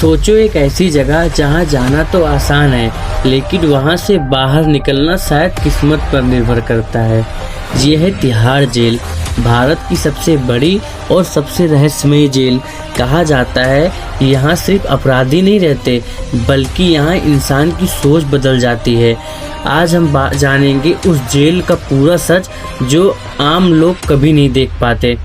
सोचो एक ऐसी जगह जहां जाना तो आसान है, लेकिन वहां से बाहर निकलना शायद किस्मत पर निर्भर करता है। ये है तिहाड़ जेल, भारत की सबसे बड़ी और सबसे रहस्यमय जेल। कहा जाता है यहाँ सिर्फ अपराधी नहीं रहते, बल्कि यहाँ इंसान की सोच बदल जाती है। आज हम जानेंगे उस जेल का पूरा सच जो आम लोग कभी नहीं देख पाते।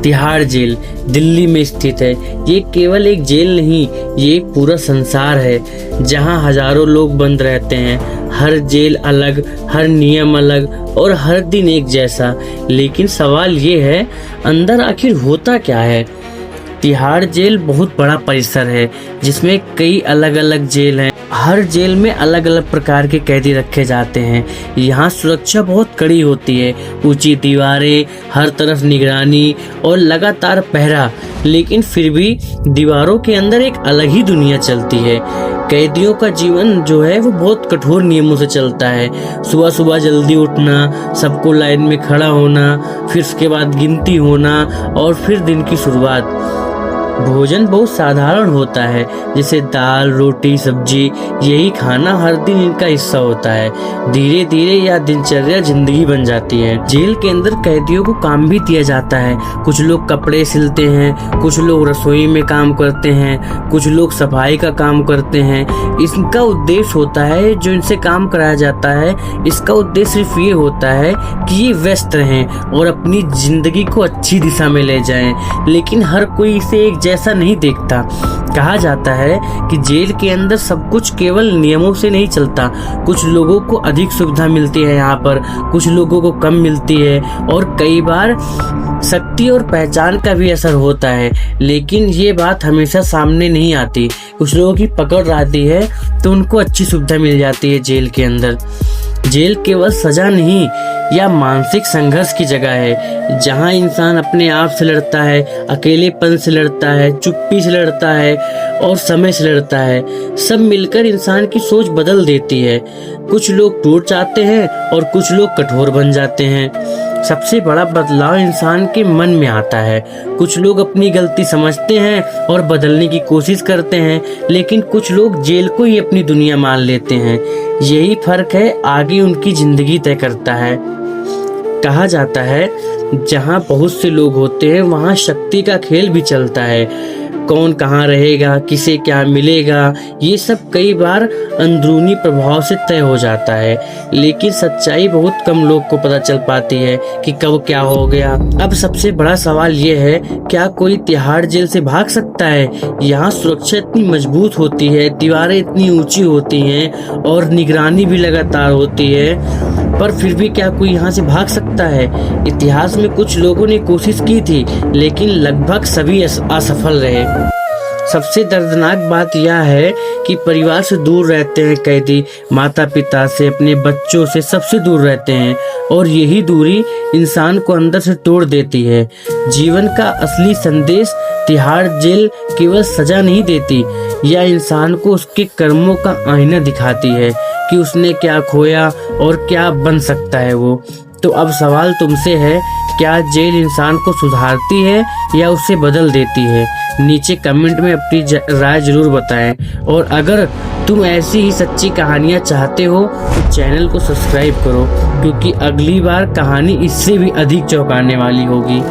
तिहाड़ जेल दिल्ली में स्थित है। ये केवल एक जेल नहीं, ये एक पूरा संसार है जहां हजारों लोग बंद रहते हैं। हर जेल अलग, हर नियम अलग और हर दिन एक जैसा। लेकिन सवाल ये है, अंदर आखिर होता क्या है? तिहाड़ जेल बहुत बड़ा परिसर है जिसमें कई अलग अलग जेल हैं। हर जेल में अलग अलग प्रकार के कैदी रखे जाते हैं। यहाँ सुरक्षा बहुत कड़ी होती है, ऊंची दीवारें, हर तरफ निगरानी और लगातार पहरा। लेकिन फिर भी दीवारों के अंदर एक अलग ही दुनिया चलती है। कैदियों का जीवन जो है वो बहुत कठोर नियमों से चलता है। सुबह सुबह जल्दी उठना, सबको लाइन में खड़ा होना, फिर उसके बाद गिनती होना और फिर दिन की शुरुआत। भोजन बहुत साधारण होता है, जैसे दाल, रोटी, सब्जी। यही खाना हर दिन इनका हिस्सा होता है। धीरे धीरे यह दिनचर्या जिंदगी बन जाती है। जेल के अंदर कैदियों को काम भी दिया जाता है। कुछ लोग कपड़े सिलते हैं, कुछ लोग रसोई में काम करते हैं, कुछ लोग सफाई का काम करते हैं। इसका उद्देश्य होता है, जो इनसे काम कराया जाता है, इसका उद्देश्य सिर्फ ये होता है कि ये व्यस्त रहें और अपनी जिंदगी को अच्छी दिशा में ले जाएं। लेकिन हर कोई इसे एक जैसा नहीं देखता। कहा जाता है कि जेल के अंदर सब कुछ केवल नियमों से नहीं चलता। कुछ लोगों को अधिक सुविधा मिलती है यहाँ पर, कुछ लोगों को कम मिलती है और कई बार शक्ति और पहचान का भी असर होता है। लेकिन ये बात हमेशा सामने नहीं आती। कुछ लोगों की पकड़ रहती है तो उनको अच्छी सुविधा मिल जाती है जेल के अंदर। जेल केवल सजा नहीं, यह मानसिक संघर्ष की जगह है जहां इंसान अपने आप से लड़ता है, अकेलेपन से लड़ता है, चुप्पी से लड़ता है और समय से लड़ता है। सब मिलकर इंसान की सोच बदल देती है। कुछ लोग टूट जाते हैं और कुछ लोग कठोर बन जाते हैं। सबसे बड़ा बदलाव इंसान के मन में आता है। कुछ लोग अपनी गलती समझते हैं और बदलने की कोशिश करते हैं, लेकिन कुछ लोग जेल को ही अपनी दुनिया मान लेते हैं। यही फर्क है, आगे उनकी जिंदगी तय करता है। कहा जाता है जहाँ बहुत से लोग होते हैं वहाँ शक्ति का खेल भी चलता है। कौन कहाँ रहेगा, किसे क्या मिलेगा, ये सब कई बार अंदरूनी प्रभाव से तय हो जाता है। लेकिन सच्चाई बहुत कम लोग को पता चल पाती है कि कब क्या हो गया। अब सबसे बड़ा सवाल ये है, क्या कोई तिहाड़ जेल से भाग सकता है? यहाँ सुरक्षा इतनी मजबूत होती है, दीवारें इतनी ऊंची होती हैं और निगरानी भी लगातार होती है, पर फिर भी क्या कोई यहाँ से भाग सकता है? इतिहास में कुछ लोगों ने कोशिश की थी, लेकिन लगभग सभी असफल रहे। सबसे दर्दनाक बात यह है कि परिवार से दूर रहते हैं कैदी, माता पिता से, अपने बच्चों से, सबसे दूर रहते हैं और यही दूरी इंसान को अंदर से तोड़ देती है। जीवन का असली संदेश, तिहाड़ जेल केवल सजा नहीं देती, यह इंसान को उसके कर्मों का आईना दिखाती है कि उसने क्या खोया और क्या बन सकता है वो। तो अब सवाल तुमसे है, क्या जेल इंसान को सुधारती है या उसे बदल देती है? नीचे कमेंट में अपनी राय जरूर बताएं। और अगर तुम ऐसी ही सच्ची कहानियां चाहते हो तो चैनल को सब्सक्राइब करो, क्योंकि अगली बार कहानी इससे भी अधिक चौंकाने वाली होगी।